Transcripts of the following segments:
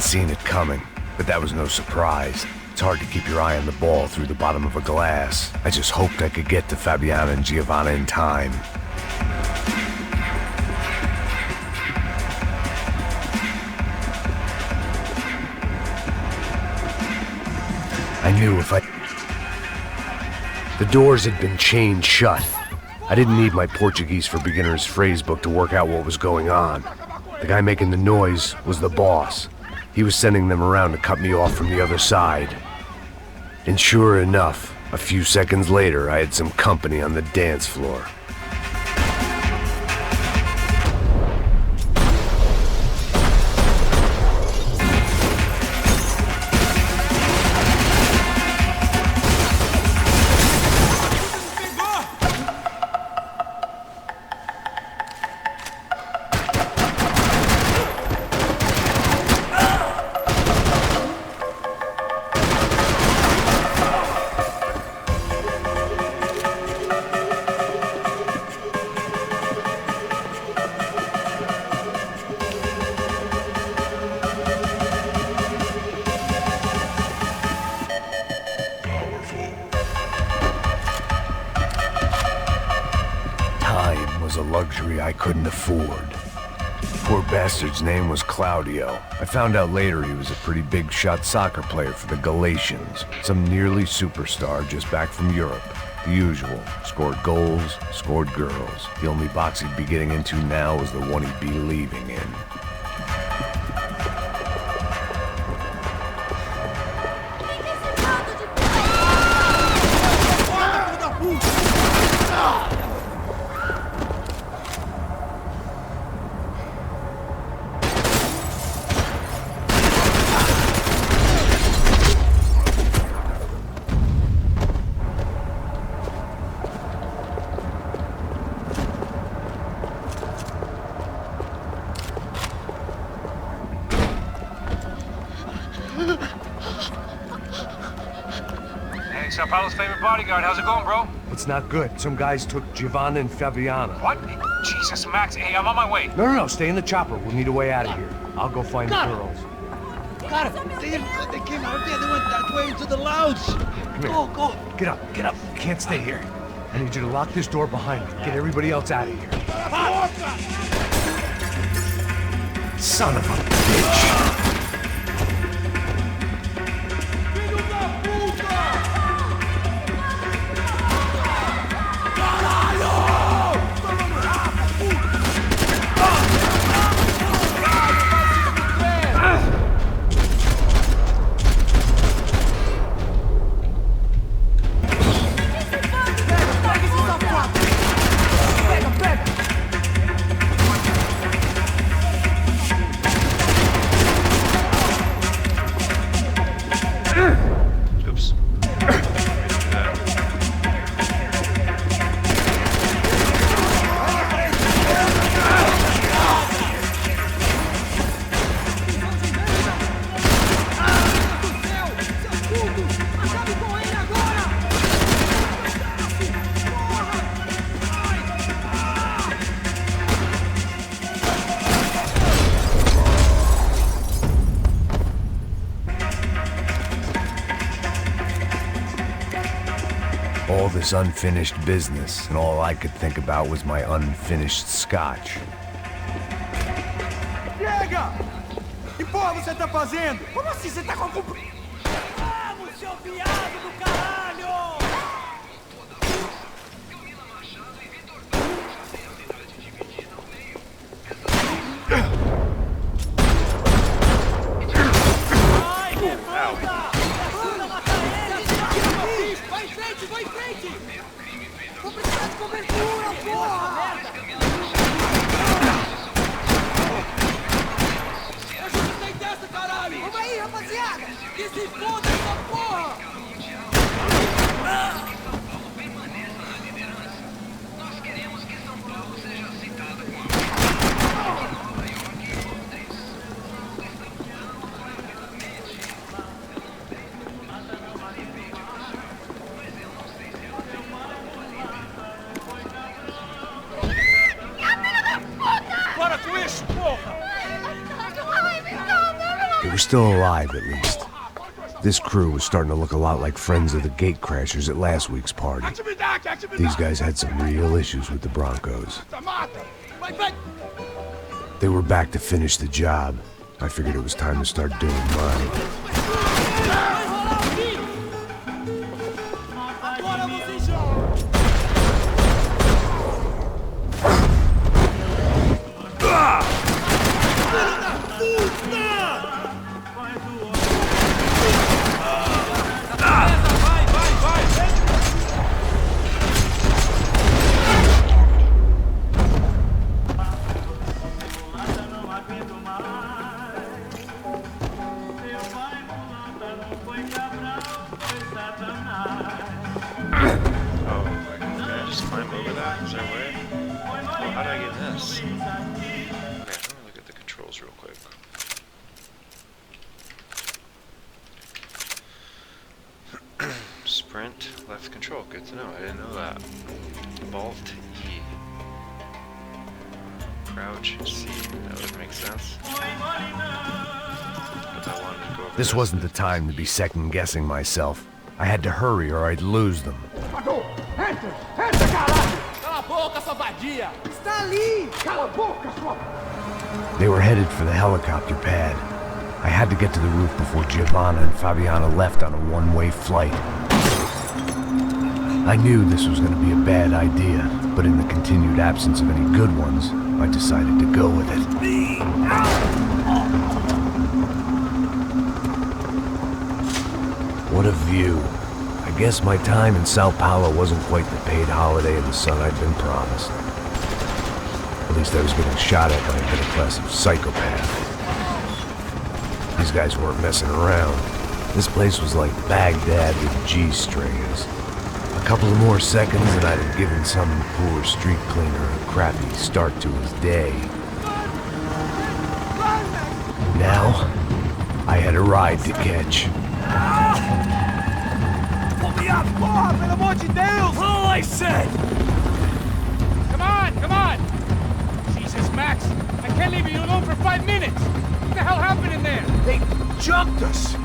seen it coming, but that was no surprise. It's hard to keep your eye on the ball through the bottom of a glass. I just hoped I could get to Fabiana and Giovanna in time. I knew if I... The doors had been chained shut. I didn't need my Portuguese for Beginners phrase book to work out what was going on. The guy making the noise was the boss. He was sending them around to cut me off from the other side. And sure enough, a few seconds later, I had some company on the dance floor. A luxury I couldn't afford. Poor bastard's name was Claudio. I found out later he was a pretty big shot soccer player for the Galatians, some nearly superstar just back from Europe. The usual. Scored goals, scored girls. The only box he'd be getting into now was the one he'd be leaving in. Sao Paulo's favorite bodyguard. How's it going, bro? It's not good. Some guys took Giovanna and Fabiana. What? Jesus, Max. Hey, I'm on my way. No. Stay in the chopper. We'll need a way out of here. I'll go find the girls. God, they came out here. They went that way into the lounge. Come here. Go. Get up. You can't stay here. I need you to lock this door behind me. Get everybody else out of here. Son of a bitch. All this unfinished business, and all I could think about was my unfinished scotch. Chega! Que porra você tá fazendo? Como assim você tá com... Vamos, seu viado do caralho! Vai, levanta! Vai em frente! Vou precisar de cobertura, porra! Deixa eu sair dessa, caralho! Vamos aí, rapaziada! Que se foda essa porra! still alive, at least. This crew was starting to look a lot like friends of the gate crashers at last week's party. These guys had some real issues with the Broncos. They were back to finish the job. I figured it was time to start doing mine. Sprint, left control. Good to know. I didn't know that. Alt E. Crouch C. That would make sense. But I wanted to go over This wasn't the time to be second-guessing myself. I had to hurry or I'd lose them. They were headed for the helicopter pad. I had to get to the roof before Giovanna and Fabiana left on a one-way flight. I knew this was going to be a bad idea, but in the continued absence of any good ones, I decided to go with it. What a view. I guess my time in Sao Paulo wasn't quite the paid holiday in the sun I'd been promised. At least I was getting shot at by a middle-class psychopath. These guys weren't messing around. This place was like Baghdad with G-strings. A couple of more seconds and I'd have given some poor street cleaner a crappy start to his day. Now, I had a ride to catch. Pull me up! Porra, pelo amor de Deus! All I said! Come on, come on! Jesus, Max, I can't leave you alone for 5 minutes! What the hell happened in there? They jumped us.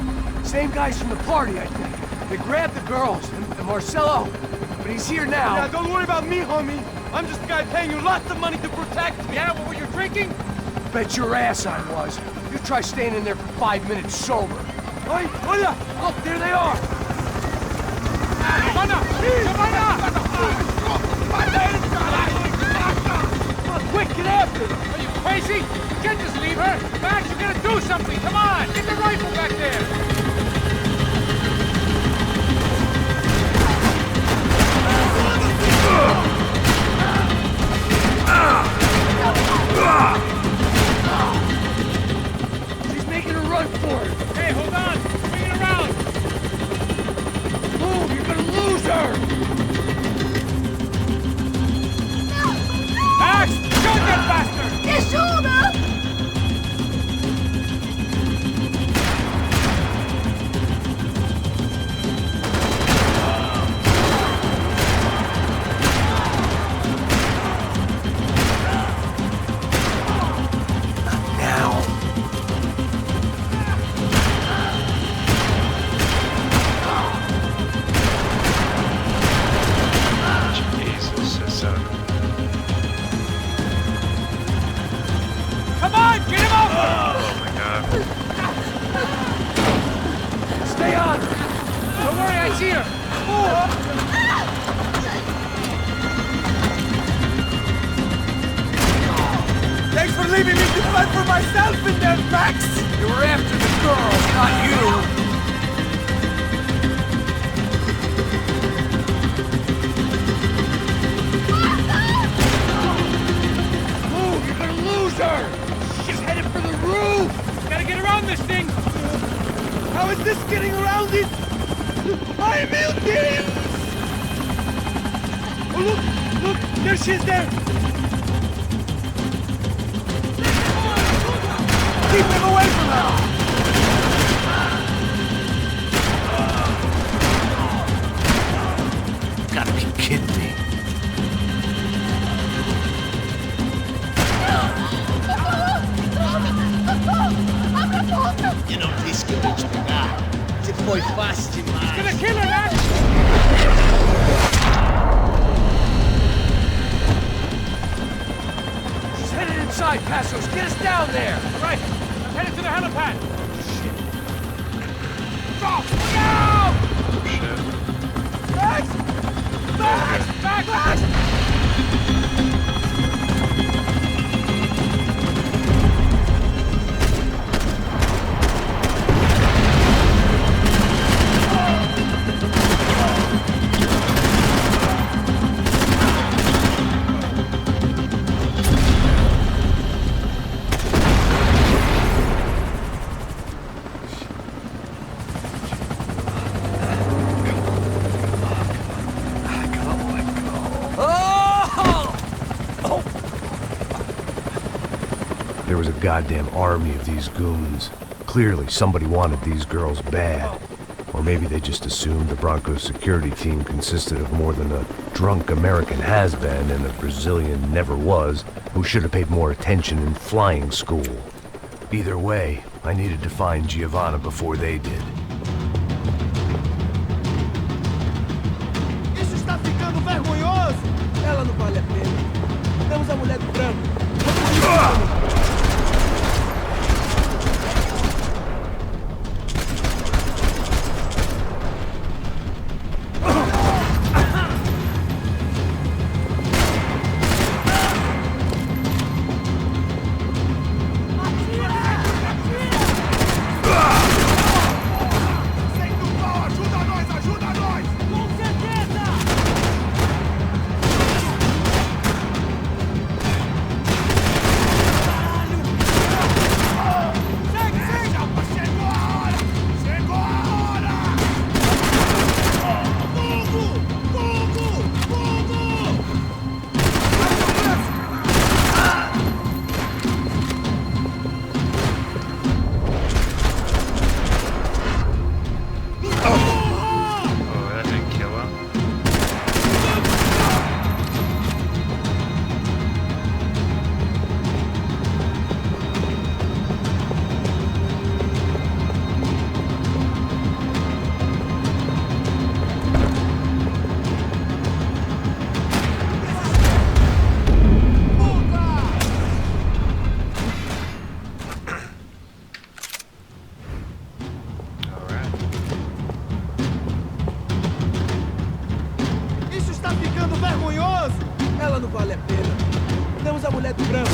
Same guys from the party, I think. They grabbed the girls and Marcelo, but he's here now. Yeah, don't worry about me, homie. I'm just a guy paying you lots of money to protect me. Yeah, what were you drinking? Bet your ass I was. You try staying in there for 5 minutes sober. Oi, hola! Look, there they are. Giovanna! Giovanna! Come on, quick, get after them. Are you crazy? You can't just leave her! Max, you gotta do something! Come on! Get the rifle back there! She's making a run for it. Hey, hold on! Bring it around! Move, you're gonna lose her. Max! Shoot that bastard! Me ajuda! Come on! Get him over! Oh my god. Stay on. Don't worry, I see her! Thanks for leaving me to fight for myself in there, Max! You were after the girls, not you. Move, you're gonna lose her. She's headed for the roof. Gotta get around this thing! How is this getting around it? I will get him! Oh, look! There she is there! Keep him away from her! Gotta be kidding me. Abra a porta! You know, Just get us down there! All right, I'm headed to the helipad. Shit. Drop! Look out! Shit. Back! There was a goddamn army of these goons. Clearly, somebody wanted these girls bad. Or maybe they just assumed the Broncos security team consisted of more than a drunk American has-been and a Brazilian never-was who should have paid more attention in flying school. Either way, I needed to find Giovanna before they did. Isso está ficando vergonhoso! Ela não vale a pena. Temos a mulher do branco. Ela não vale a pena. Temos a mulher do branco.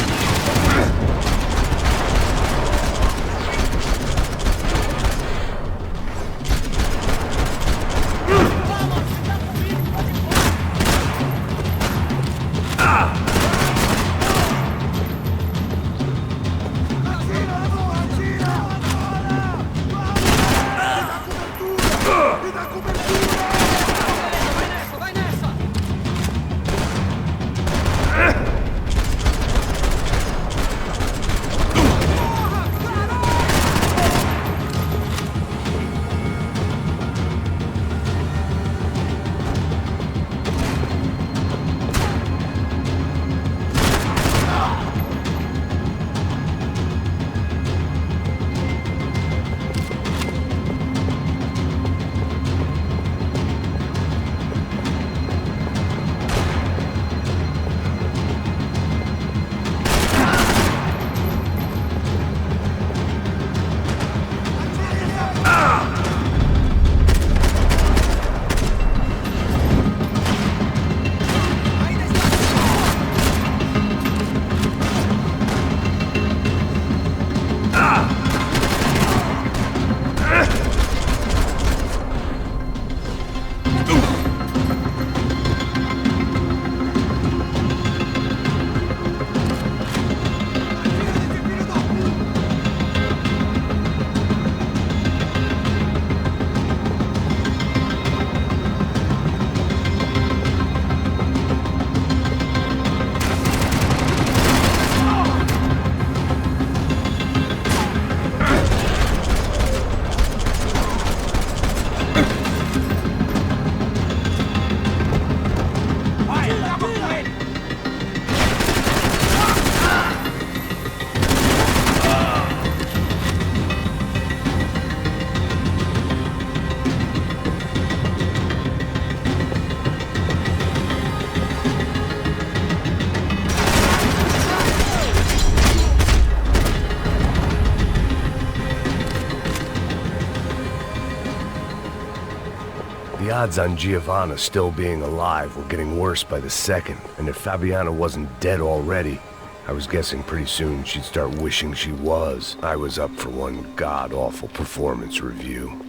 The odds on Giovanna still being alive were getting worse by the second, and if Fabiana wasn't dead already, I was guessing pretty soon she'd start wishing she was. I was up for one god-awful performance review.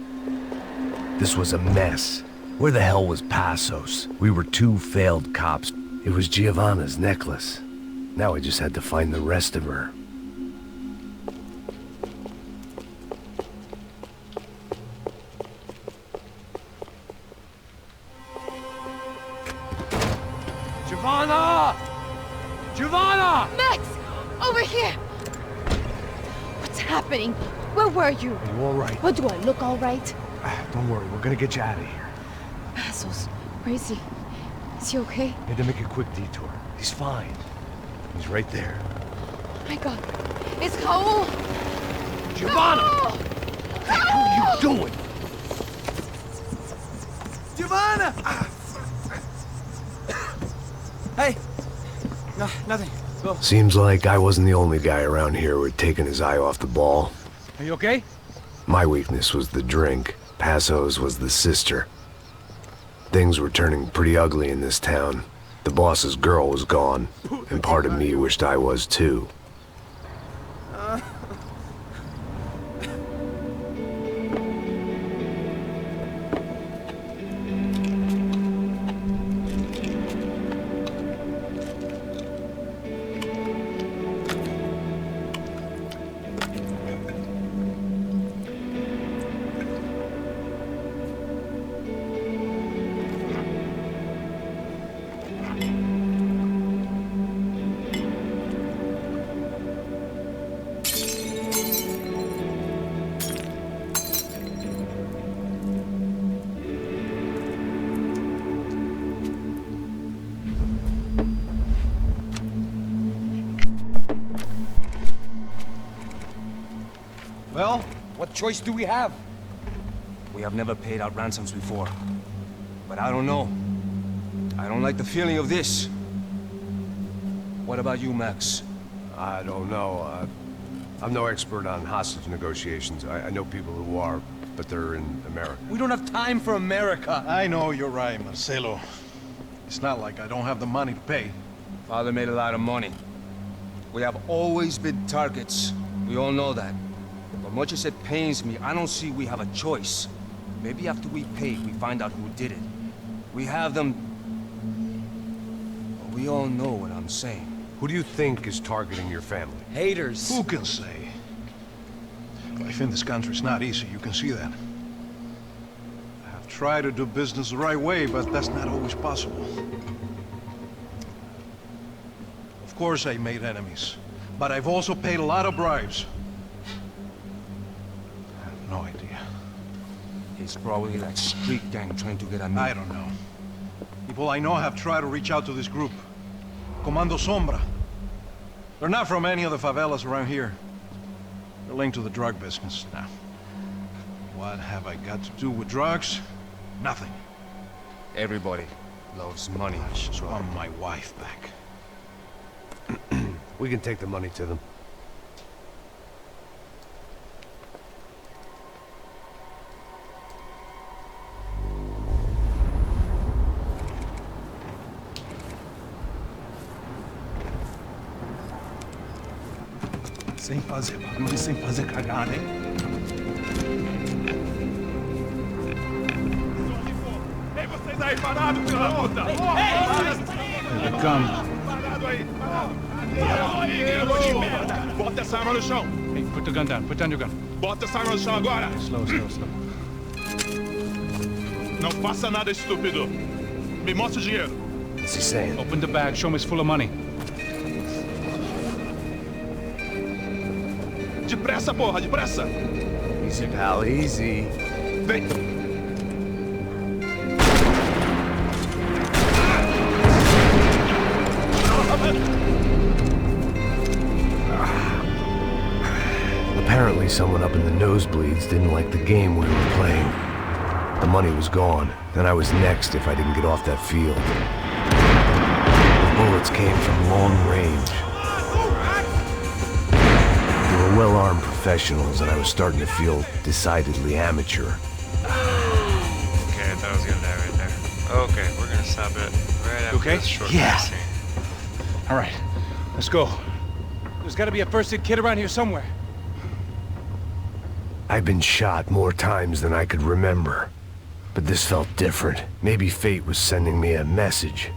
This was a mess. Where the hell was Passos? We were two failed cops. It was Giovanna's necklace. Now I just had to find the rest of her. Giovanna! Giovanna! Max! Over here! What's happening? Where were you? Are you all right? What, do I look all right? Don't worry, we're gonna get you out of here. Passos, where is he? Is he okay? Had to make a quick detour. He's fine. He's right there. My God. It's Raul! Giovanna! Raul! What are you doing? Giovanna! Hey! No, nothing. Go. Seems like I wasn't the only guy around here who had taken his eye off the ball. Are you okay? My weakness was the drink. Passos was the sister. Things were turning pretty ugly in this town. The boss's girl was gone, and part of me wished I was too. Well, what choice do we have? We have never paid out ransoms before. But I don't know. I don't like the feeling of this. What about you, Max? I don't know. I'm no expert on hostage negotiations. I know people who are, but they're in America. We don't have time for America. I know you're right, Marcelo. It's not like I don't have the money to pay. Father made a lot of money. We have always been targets. We all know that. But much as it pains me, I don't see we have a choice. Maybe after we pay, we find out who did it. We have them... But we all know what I'm saying. Who do you think is targeting your family? Haters. Who can say? Life in this country is not easy, you can see that. I have tried to do business the right way, but that's not always possible. Of course I made enemies, but I've also paid a lot of bribes. I have no idea. It's probably that street gang trying to get at me. I don't know. People I know have tried to reach out to this group. Comando Sombra. They're not from any of the favelas around here. They're linked to the drug business. Now, what have I got to do with drugs? Nothing. Everybody loves money. I just want my wife back. We can take the money to them. Sem fazer barulho, sem fazer cagada, hein? Ei, vocês aí parados, filha da puta! Ei, calma. Parado aí, parado. De merda! Bota essa arma no chão. Hey, put the gun down. Put down your gun. Bota essa arma no chão agora. Slow. Não faça nada estúpido. Me mostra o dinheiro. What's he saying? Open the bag. Show me it's full of money. Depressa, porra, depressa! Easy, pal, easy. Vem! Apparently someone up in the nosebleeds didn't like the game we were playing. The money was gone, and I was next if I didn't get off that field. The bullets came from long range. They were well-armed professionals, and I was starting to feel decidedly amateur. Okay, I thought I was gonna die Okay, we're gonna stop it right after Okay? this short Yeah. scene. All right, let's go. There's got to be a first-aid kit around here somewhere. I've been shot more times than I could remember. But this felt different. Maybe fate was sending me a message,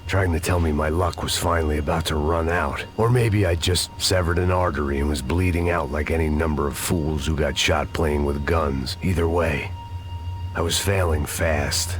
trying to tell me my luck was finally about to run out. Or maybe I just severed an artery and was bleeding out like any number of fools who got shot playing with guns. Either way, I was failing fast.